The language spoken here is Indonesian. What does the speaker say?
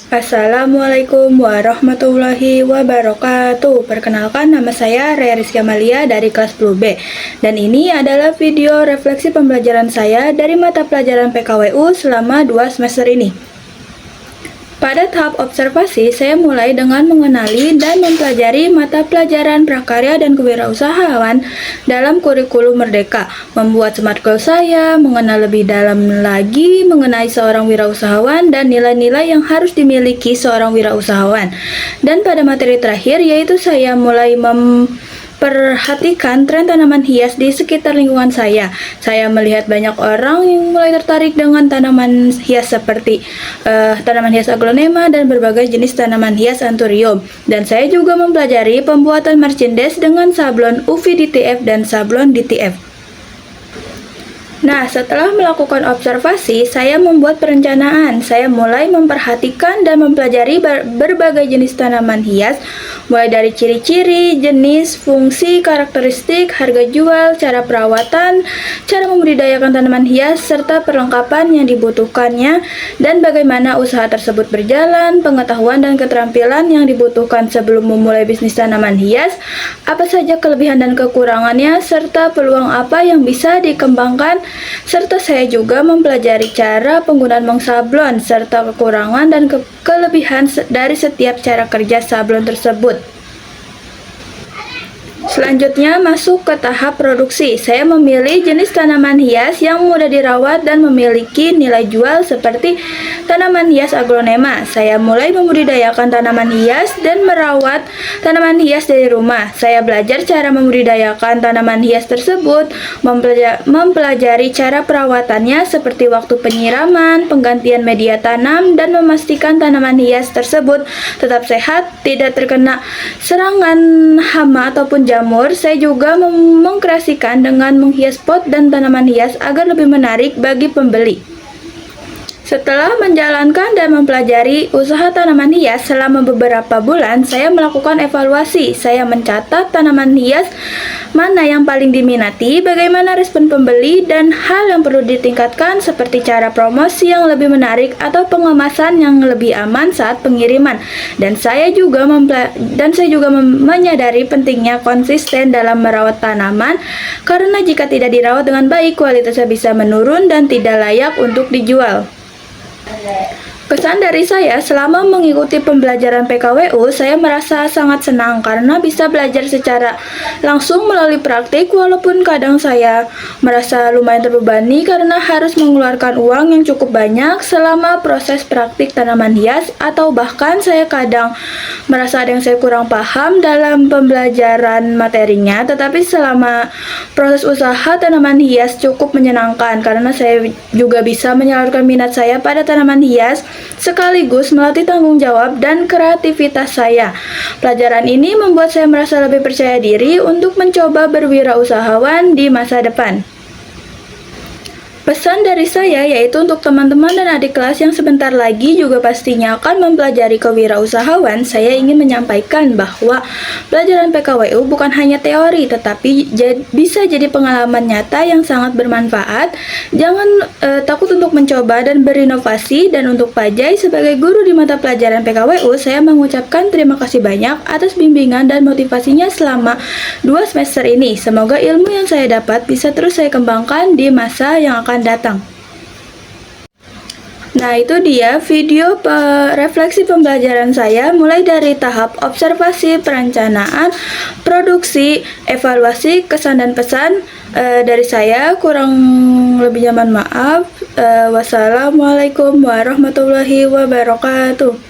Assalamualaikum warahmatullahi wabarakatuh. Perkenalkan, nama saya Rea Rizky Amalia dari kelas 10B. Dan ini adalah video refleksi pembelajaran saya dari mata pelajaran PKWU selama 2 semester ini. Pada tahap observasi, saya mulai dengan mengenali dan mempelajari mata pelajaran prakarya dan kewirausahaan dalam kurikulum Merdeka, membuat smart goal saya, mengenal lebih dalam lagi mengenai seorang wirausahawan dan nilai-nilai yang harus dimiliki seorang wirausahawan. Dan pada materi terakhir, yaitu saya mulai perhatikan tren tanaman hias di sekitar lingkungan saya. Saya melihat banyak orang yang mulai tertarik dengan tanaman hias seperti tanaman hias aglonema dan berbagai jenis tanaman hias anthurium. Dan saya juga mempelajari pembuatan merchandise dengan sablon UV DTF dan sablon DTF. Nah, setelah melakukan observasi, saya membuat perencanaan. Saya mulai memperhatikan dan mempelajari berbagai jenis tanaman hias, mulai dari ciri-ciri, jenis, fungsi, karakteristik, harga jual, cara perawatan, cara membudidayakan tanaman hias, serta perlengkapan yang dibutuhkannya, dan bagaimana usaha tersebut berjalan, pengetahuan dan keterampilan yang dibutuhkan sebelum memulai bisnis tanaman hias, apa saja kelebihan dan kekurangannya, serta peluang apa yang bisa dikembangkan, serta saya juga mempelajari cara penggunaan mengsablon serta kekurangan dan kelebihan dari setiap cara kerja sablon tersebut. Selanjutnya masuk ke tahap produksi. Saya memilih jenis tanaman hias yang mudah dirawat dan memiliki nilai jual seperti tanaman hias aglonema. Saya mulai membudidayakan tanaman hias dan merawat tanaman hias dari rumah. Saya belajar cara membudidayakan tanaman hias tersebut, mempelajari cara perawatannya seperti waktu penyiraman, penggantian media tanam, dan memastikan tanaman hias tersebut tetap sehat, tidak terkena serangan hama ataupun jamur. Saya juga mengkreasikan dengan menghias pot dan tanaman hias agar lebih menarik bagi pembeli. Setelah menjalankan dan mempelajari usaha tanaman hias selama beberapa bulan, saya melakukan evaluasi. Saya mencatat tanaman hias mana yang paling diminati, bagaimana respon pembeli, dan hal yang perlu ditingkatkan seperti cara promosi yang lebih menarik atau pengemasan yang lebih aman saat pengiriman. Dan saya juga menyadari pentingnya konsisten dalam merawat tanaman, karena jika tidak dirawat dengan baik, kualitasnya bisa menurun dan tidak layak untuk dijual. Kesan dari saya selama mengikuti pembelajaran PKWU, saya merasa sangat senang karena bisa belajar secara langsung melalui praktik, walaupun kadang saya merasa lumayan terbebani karena harus mengeluarkan uang yang cukup banyak selama proses praktik tanaman hias, atau bahkan saya kadang merasa ada yang saya kurang paham dalam pembelajaran materinya. Tetapi selama proses usaha tanaman hias cukup menyenangkan karena saya juga bisa menyalurkan minat saya pada tanaman hias, sekaligus melatih tanggung jawab dan kreativitas saya. Pelajaran ini membuat saya merasa lebih percaya diri untuk mencoba berwirausahawan di masa depan. Pesan dari saya yaitu untuk teman-teman dan adik kelas yang sebentar lagi juga pastinya akan mempelajari kewirausahawan, saya ingin menyampaikan bahwa pelajaran PKWU bukan hanya teori, tetapi bisa jadi pengalaman nyata yang sangat bermanfaat. Jangan takut untuk mencoba dan berinovasi. Dan untuk Pak Jai sebagai guru di mata pelajaran PKWU, saya mengucapkan terima kasih banyak atas bimbingan dan motivasinya selama 2 semester ini. Semoga ilmu yang saya dapat bisa terus saya kembangkan di masa yang akan datang. Nah, itu dia video refleksi pembelajaran saya mulai dari tahap observasi, perencanaan, produksi, evaluasi, kesan dan pesan dari saya. Kurang lebihnya mohon maaf. Wassalamualaikum warahmatullahi wabarakatuh.